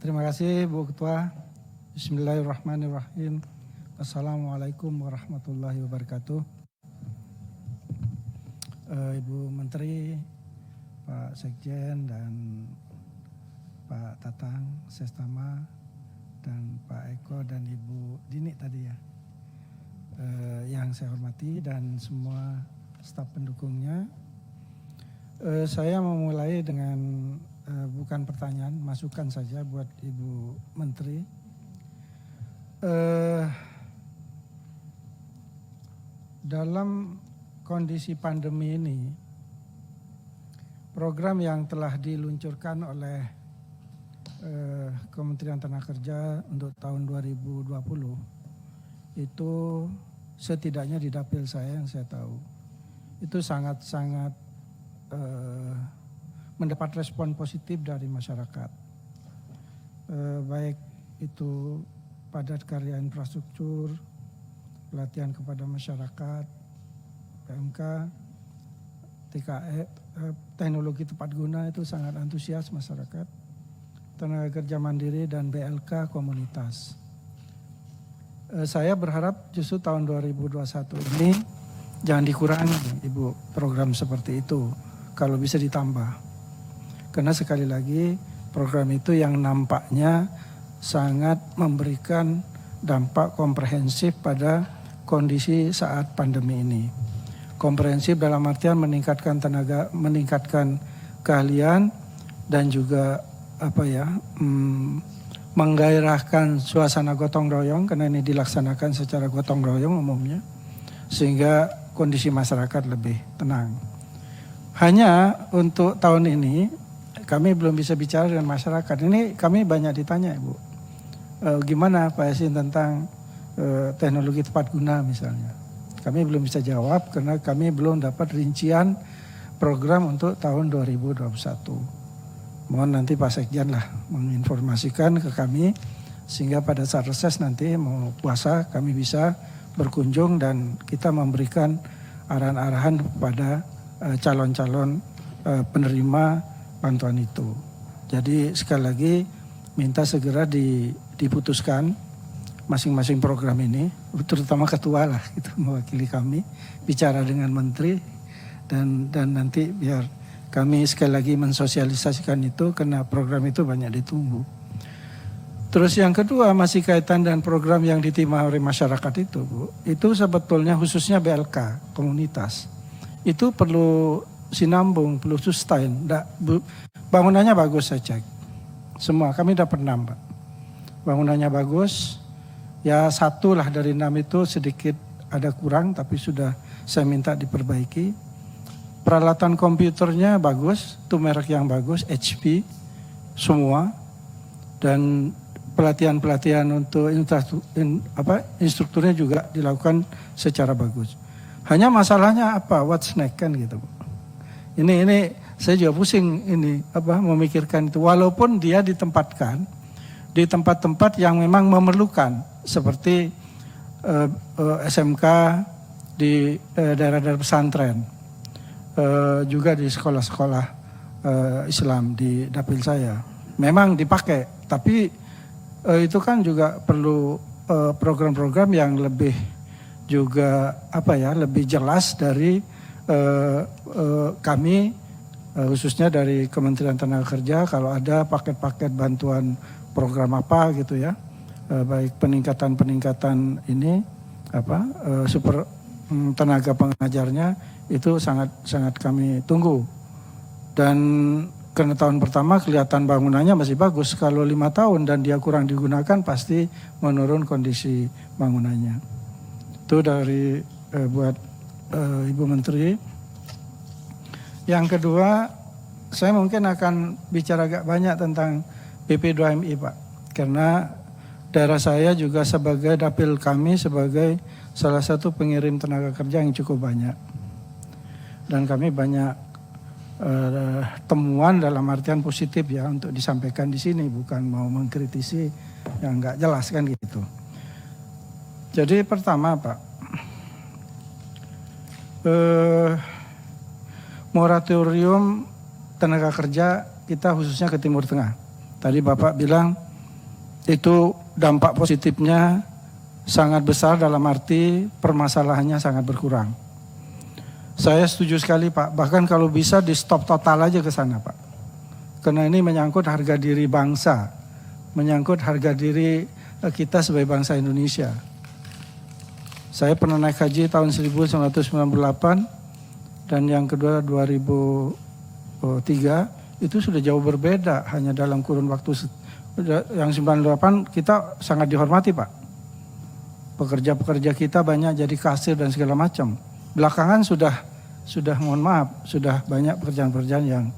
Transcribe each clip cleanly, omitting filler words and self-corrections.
Terima kasih Bu Ketua. Bismillahirrahmanirrahim. Assalamualaikum warahmatullahi wabarakatuh. Ibu Menteri, Pak Sekjen dan Pak Tatang, Sestama, dan Pak Eko dan Ibu Dini tadi ya. Yang saya hormati dan semua staf pendukungnya. Saya memulai dengan bukan pertanyaan, masukan saja buat Ibu Menteri. Dalam kondisi pandemi ini, program yang telah diluncurkan oleh Kementerian Tenaga Kerja untuk tahun 2020 itu setidaknya di dapil saya yang saya tahu itu sangat-sangat mendapat respon positif dari masyarakat, baik itu padat karya infrastruktur, pelatihan kepada masyarakat, PMK, TKE, teknologi tepat guna itu sangat antusias masyarakat, tenaga kerja mandiri dan BLK komunitas. Saya berharap justru tahun 2021 ini jangan dikurangi Ibu program seperti itu, kalau bisa ditambah. Karena sekali lagi program itu yang nampaknya sangat memberikan dampak komprehensif pada kondisi saat pandemi ini. Komprehensif dalam artian meningkatkan tenaga, meningkatkan keahlian dan juga menggairahkan suasana gotong royong, karena ini dilaksanakan secara gotong royong umumnya, sehingga kondisi masyarakat lebih tenang. Hanya untuk tahun ini kami belum bisa bicara dengan masyarakat. Ini kami banyak ditanya Ibu, gimana Pak Yasin tentang teknologi tepat guna misalnya. Kami belum bisa jawab karena kami belum dapat rincian program untuk tahun 2021. Mohon nanti Pak Sekjen lah menginformasikan ke kami, sehingga pada saat reses nanti mau puasa kami bisa berkunjung dan kita memberikan arahan-arahan kepada calon-calon penerima bantuan itu. Jadi sekali lagi minta segera diputuskan masing-masing program ini, terutama ketua lah gitu, mewakili kami bicara dengan menteri dan nanti biar kami sekali lagi mensosialisasikan itu karena program itu banyak ditunggu. Terus yang kedua masih kaitan dengan program yang diterima oleh masyarakat itu Bu, itu sebetulnya khususnya BLK komunitas itu perlu sinambung, perlu sustain. Bangunannya bagus saya cek, semua kami dapat nambah. Bangunannya bagus, ya satu lah dari 6 itu sedikit ada kurang tapi sudah saya minta diperbaiki. Peralatan komputernya bagus, itu merek yang bagus, HP semua, dan pelatihan-pelatihan untuk instrukturnya juga dilakukan secara bagus. Hanya masalahnya apa? What's next kan gitu. Ini saya juga pusing ini memikirkan itu, walaupun dia ditempatkan di tempat-tempat yang memang memerlukan seperti SMK di daerah-daerah pesantren. Juga di sekolah-sekolah Islam di dapil saya memang dipakai, tapi itu kan juga perlu program-program yang lebih juga lebih jelas dari kami, khususnya dari Kementerian Tenaga Kerja, kalau ada paket-paket bantuan program apa gitu ya, baik peningkatan ini super tenaga pengajarnya itu sangat kami tunggu. Dan karena tahun pertama kelihatan bangunannya masih bagus, kalau 5 tahun dan dia kurang digunakan pasti menurun kondisi bangunannya. Itu dari buat Ibu Menteri. Yang kedua, saya mungkin akan bicara agak banyak tentang PP2MI Pak, karena daerah saya juga sebagai dapil kami sebagai salah satu pengirim tenaga kerja yang cukup banyak. Dan kami banyak temuan dalam artian positif ya untuk disampaikan di sini, bukan mau mengkritisi yang nggak jelas kan gitu. Jadi pertama Pak, moratorium tenaga kerja kita khususnya ke Timur Tengah. Tadi Bapak bilang itu dampak positifnya sangat besar dalam arti permasalahannya sangat berkurang. Saya setuju sekali Pak, bahkan kalau bisa di stop total aja ke sana Pak. Karena ini menyangkut harga diri bangsa, menyangkut harga diri kita sebagai bangsa Indonesia. Saya pernah naik haji tahun 1998 dan yang kedua 2003, itu sudah jauh berbeda, hanya dalam kurun waktu yang 98 kita sangat dihormati Pak. Pekerja-pekerja kita banyak jadi kasir dan segala macam. Belakangan sudah mohon maaf, sudah banyak pekerjaan-pekerjaan yang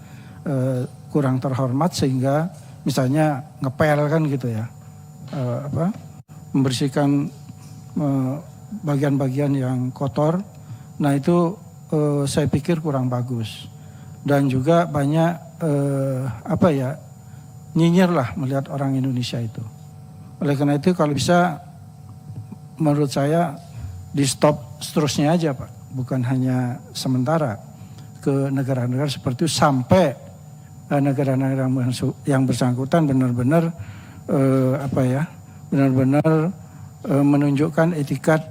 kurang terhormat sehingga misalnya ngepel kan gitu ya, membersihkan bagian-bagian yang kotor. Nah itu saya pikir kurang bagus dan juga banyak nyinyir lah melihat orang Indonesia itu. Oleh karena itu kalau bisa menurut saya di stop seterusnya aja Pak, bukan hanya sementara ke negara-negara seperti itu sampai negara-negara yang bersangkutan benar-benar benar-benar menunjukkan etikat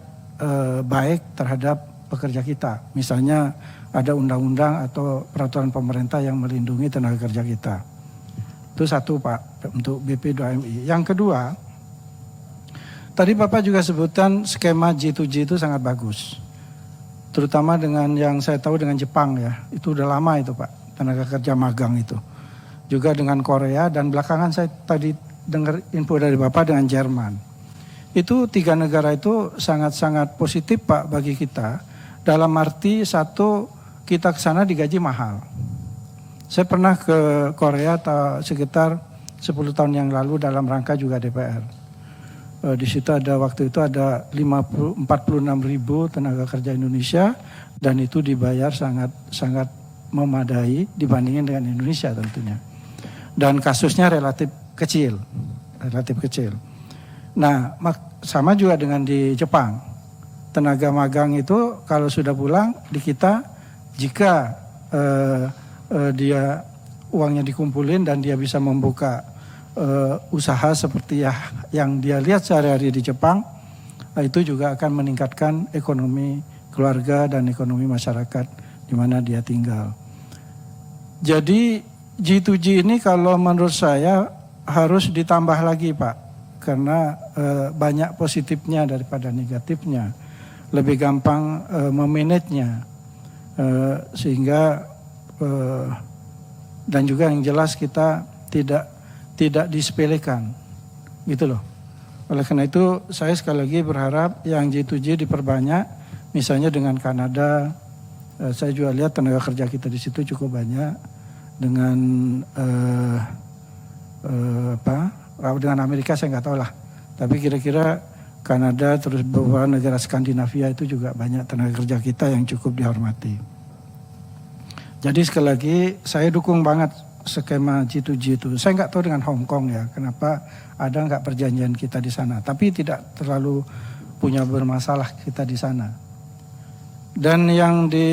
baik terhadap pekerja kita. Misalnya ada undang-undang atau peraturan pemerintah yang melindungi tenaga kerja kita. Itu satu Pak, untuk BP2MI. Yang kedua, tadi Bapak juga sebutkan skema G2G itu sangat bagus. Terutama dengan yang saya tahu dengan Jepang ya, itu udah lama itu Pak, tenaga kerja magang itu. Juga dengan Korea dan belakangan saya tadi dengar info dari Bapak dengan Jerman. Itu 3 negara itu sangat-sangat positif Pak bagi kita. Dalam arti satu, kita ke sana digaji mahal. Saya pernah ke Korea sekitar 10 tahun yang lalu dalam rangka juga DPR. Di situ ada waktu itu ada 46.000 tenaga kerja Indonesia dan itu dibayar sangat memadai dibandingin dengan Indonesia tentunya. Dan kasusnya relatif kecil. Nah, sama juga dengan di Jepang. Tenaga magang itu kalau sudah pulang di kita, jika dia uangnya dikumpulin dan dia bisa membuka usaha seperti yang dia lihat sehari-hari di Jepang, itu juga akan meningkatkan ekonomi keluarga dan ekonomi masyarakat di mana dia tinggal. Jadi G2G ini kalau menurut saya harus ditambah lagi Pak, karena banyak positifnya daripada negatifnya. Lebih gampang memanagenya, sehingga dan juga yang jelas kita tidak disepelekan, gitu loh. Oleh karena itu saya sekali lagi berharap yang G2G diperbanyak, misalnya dengan Kanada. Saya juga lihat tenaga kerja kita di situ cukup banyak. Dengan dengan Amerika saya nggak tahu lah, tapi kira-kira Kanada terus beberapa negara Skandinavia itu juga banyak tenaga kerja kita yang cukup dihormati. Jadi sekali lagi saya dukung banget skema G2G itu. Saya nggak tahu dengan Hong Kong ya, kenapa ada nggak perjanjian kita di sana. Tapi tidak terlalu punya bermasalah kita di sana. Dan yang di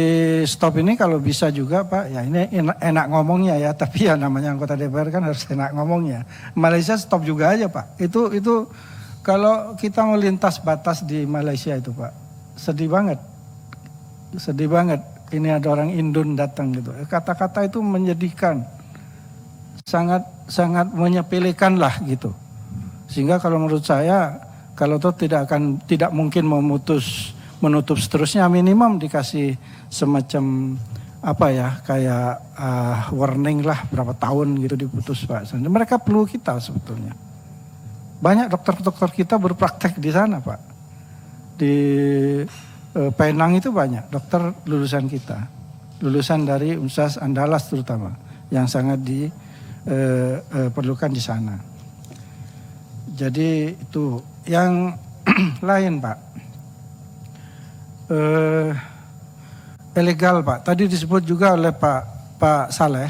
stop ini kalau bisa juga Pak, ya ini enak ngomongnya ya, tapi ya namanya anggota DPR kan harus enak ngomongnya. Malaysia stop juga aja Pak. Itu kalau kita melintas batas di Malaysia itu Pak, sedih banget. Ini ada orang Indon datang gitu. Kata-kata itu menyedihkan. Sangat menyepelekan lah gitu. Sehingga kalau menurut saya, kalau itu tidak mungkin menutup seterusnya, minimum dikasih semacam kayak warning lah berapa tahun gitu diputus Pak. Mereka perlu kita sebetulnya. Banyak dokter-dokter kita berpraktek di sana Pak. Di Penang itu banyak dokter lulusan kita, lulusan dari Universitas Andalas terutama, yang sangat diperlukan di sana. Jadi itu yang lain Pak. Ilegal Pak, tadi disebut juga oleh Pak Saleh,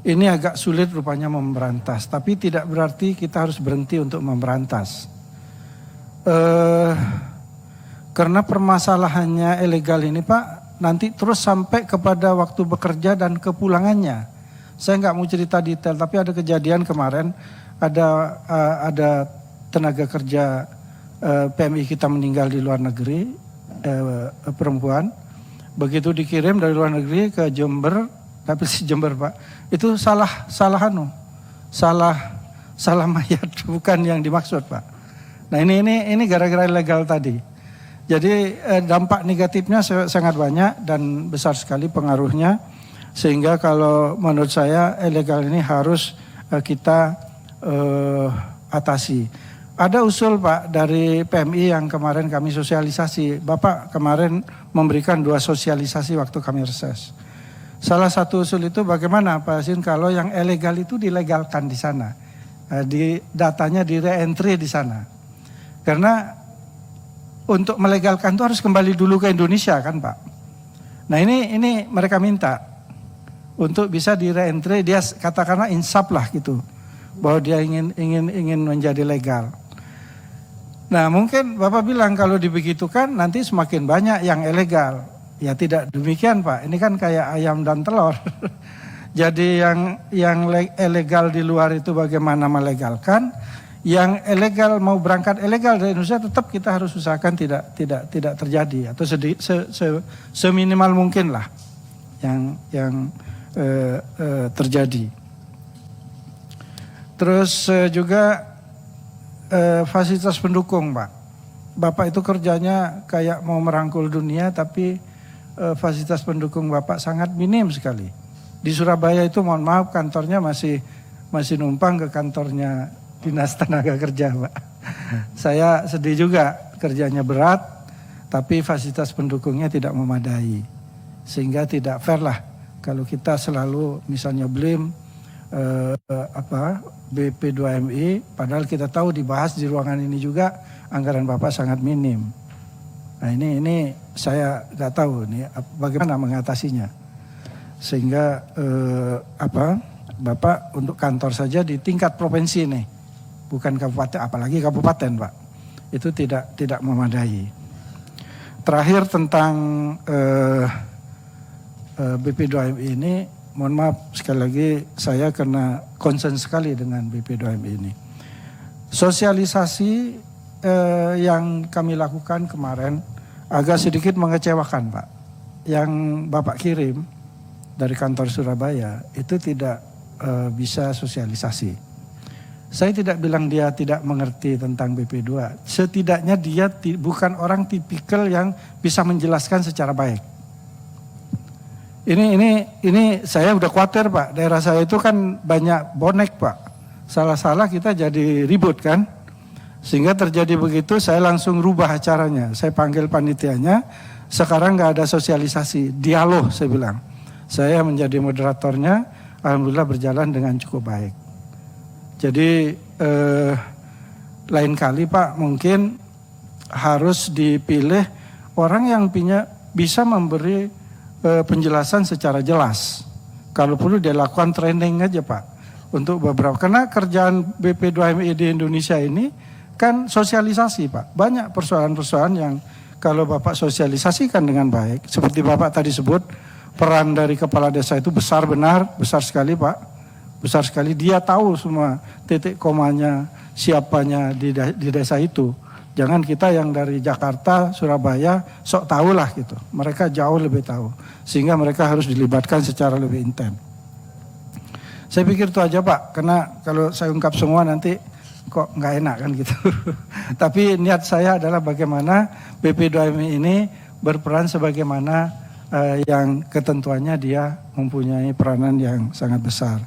ini agak sulit rupanya memberantas, tapi tidak berarti kita harus berhenti untuk memberantas. Karena permasalahannya ilegal ini Pak, nanti terus sampai kepada waktu bekerja dan kepulangannya. Saya nggak mau cerita detail, tapi ada kejadian kemarin, ada tenaga kerja PMI kita meninggal di luar negeri, perempuan, begitu dikirim dari luar negeri ke Jember, tapi si Jember Pak, itu salah mayat, bukan yang dimaksud Pak. Nah ini gara-gara ilegal tadi. Jadi dampak negatifnya sangat banyak dan besar sekali pengaruhnya, sehingga kalau menurut saya ilegal ini harus kita atasi. Ada usul Pak dari PMI yang kemarin kami sosialisasi. Bapak kemarin memberikan 2 sosialisasi waktu kami reses. Salah satu usul itu bagaimana Pak Yasin kalau yang ilegal itu dilegalkan di sana. Datanya di re-entry di sana. Karena untuk melegalkan itu harus kembali dulu ke Indonesia kan Pak. Nah ini mereka minta untuk bisa di re-entry, dia katakanlah insaf lah gitu. Bahwa dia ingin menjadi legal. Nah mungkin Bapak bilang kalau dibegitukan nanti semakin banyak yang ilegal. Ya tidak demikian Pak, ini kan kayak ayam dan telur. Jadi yang ilegal di luar itu bagaimana melegalkan, yang ilegal mau berangkat ilegal dari Indonesia tetap kita harus usahakan tidak terjadi atau seminimal mungkin lah yang terjadi. Terus juga fasilitas pendukung Pak. Bapak itu kerjanya kayak mau merangkul dunia tapi fasilitas pendukung Bapak sangat minim sekali. Di Surabaya itu mohon maaf kantornya masih numpang ke kantornya Dinas Tenaga Kerja Pak. Saya sedih juga, kerjanya berat tapi fasilitas pendukungnya tidak memadai. Sehingga tidak fair lah kalau kita selalu misalnya blame BP2MI, padahal kita tahu dibahas di ruangan ini juga anggaran Bapak sangat minim. Nah ini saya nggak tahu nih bagaimana mengatasinya, sehingga Bapak untuk kantor saja di tingkat provinsi nih, bukan kabupaten, apalagi kabupaten Pak, itu tidak memadai. Terakhir tentang BP2MI ini. Mohon maaf sekali lagi saya karena concern sekali dengan BP2MI ini. Sosialisasi yang kami lakukan kemarin agak sedikit mengecewakan Pak. Yang Bapak kirim dari kantor Surabaya itu tidak bisa sosialisasi. Saya tidak bilang dia tidak mengerti tentang BP2. Setidaknya dia bukan orang tipikal yang bisa menjelaskan secara baik. Ini saya udah khawatir Pak, daerah saya itu kan banyak bonek Pak. Salah-salah kita jadi ribut kan. Sehingga terjadi begitu, saya langsung rubah acaranya. Saya panggil panitianya, sekarang gak ada sosialisasi, dialog saya bilang. Saya menjadi moderatornya, alhamdulillah berjalan dengan cukup baik. Jadi lain kali Pak mungkin harus dipilih orang yang bisa memberi penjelasan secara jelas. Kalau perlu dia lakukan training aja Pak untuk beberapa, karena kerjaan BP2MI di Indonesia ini kan sosialisasi Pak. Banyak persoalan-persoalan yang kalau Bapak sosialisasikan dengan baik, seperti Bapak tadi sebut, peran dari kepala desa itu besar sekali Pak, besar sekali. Dia tahu semua titik komanya, siapanya di desa itu. Jangan kita yang dari Jakarta, Surabaya, sok tahu lah gitu. Mereka jauh lebih tahu. Sehingga mereka harus dilibatkan secara lebih intens. Saya pikir itu aja Pak, karena kalau saya ungkap semua nanti kok nggak enak kan gitu. Tapi niat saya adalah bagaimana BP2MI ini berperan sebagaimana yang ketentuannya dia mempunyai peranan yang sangat besar.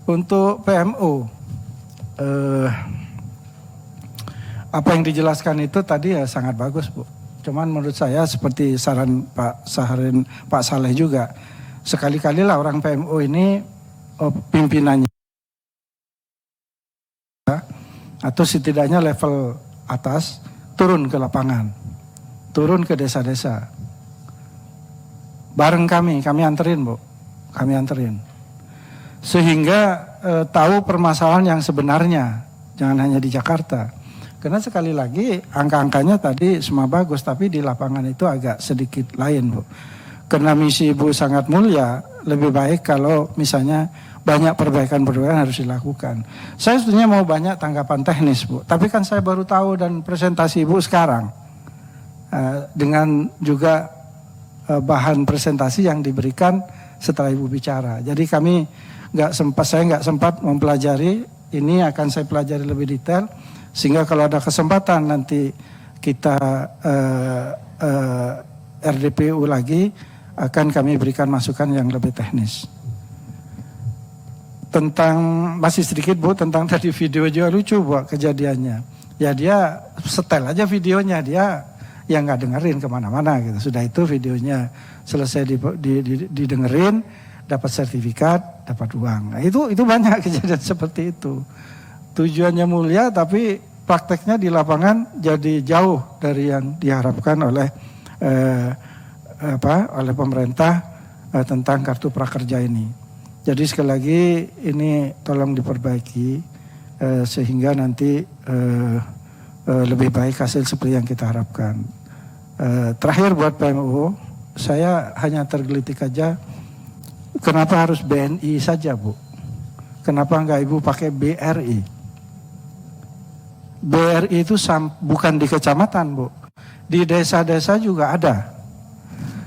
Untuk PMO, apa yang dijelaskan itu tadi ya sangat bagus Bu. Cuman menurut saya seperti saran Pak Saleh juga, sekali-kalilah orang PMO ini pimpinannya atau setidaknya level atas turun ke lapangan, turun ke desa-desa. Bareng kami anterin Bu, kami anterin. Sehingga tahu permasalahan yang sebenarnya, jangan hanya di Jakarta. Karena sekali lagi angka-angkanya tadi semua bagus, tapi di lapangan itu agak sedikit lain Bu. karena misi Ibu sangat mulia, lebih baik kalau misalnya banyak perbaikan-perbaikan harus dilakukan. Saya sebetulnya mau banyak tanggapan teknis, Bu, tapi kan saya baru tahu dan presentasi Ibu sekarang dengan juga bahan presentasi yang diberikan setelah Ibu bicara. Jadi saya nggak sempat mempelajari. Ini akan saya pelajari lebih detail, sehingga kalau ada kesempatan nanti kita RDPU lagi, akan kami berikan masukan yang lebih teknis. Tentang, masih sedikit Bu, tentang tadi video juga lucu Bu kejadiannya. Ya dia setel aja videonya, dia yang nggak dengerin kemana-mana gitu. Sudah itu videonya selesai didengerin, dapat sertifikat, dapat uang. Nah, itu banyak kejadian seperti itu. Tujuannya mulia tapi prakteknya di lapangan jadi jauh dari yang diharapkan oleh oleh pemerintah tentang kartu prakerja ini. Jadi sekali lagi ini tolong diperbaiki sehingga nanti lebih baik hasil seperti yang kita harapkan. Terakhir buat PMU, saya hanya tergelitik aja, kenapa harus BNI saja Bu? Kenapa enggak Ibu pakai BRI? BRI itu bukan di kecamatan Bu, di desa-desa juga ada.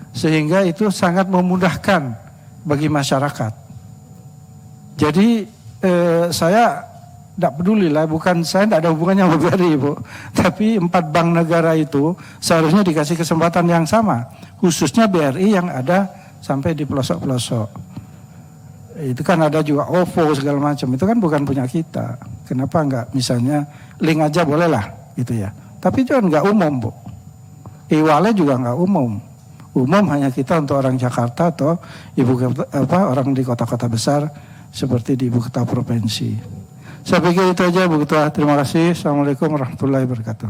Sehingga itu sangat memudahkan bagi masyarakat. Jadi saya tidak peduli lah, saya tidak ada hubungannya sama BRI Bu. Tapi 4 bank negara itu seharusnya dikasih kesempatan yang sama. Khususnya BRI yang ada sampai di pelosok-pelosok. Itu kan ada juga OVO segala macam, itu kan bukan punya kita. Kenapa enggak misalnya link aja boleh lah gitu ya. Tapi jangan enggak umum Bu. E-wallet juga enggak umum. Umum hanya kita untuk orang Jakarta atau orang di kota-kota besar seperti di ibu kota provinsi. Saya pikir itu aja Bu Ketua. Terima kasih. Assalamualaikum warahmatullahi wabarakatuh.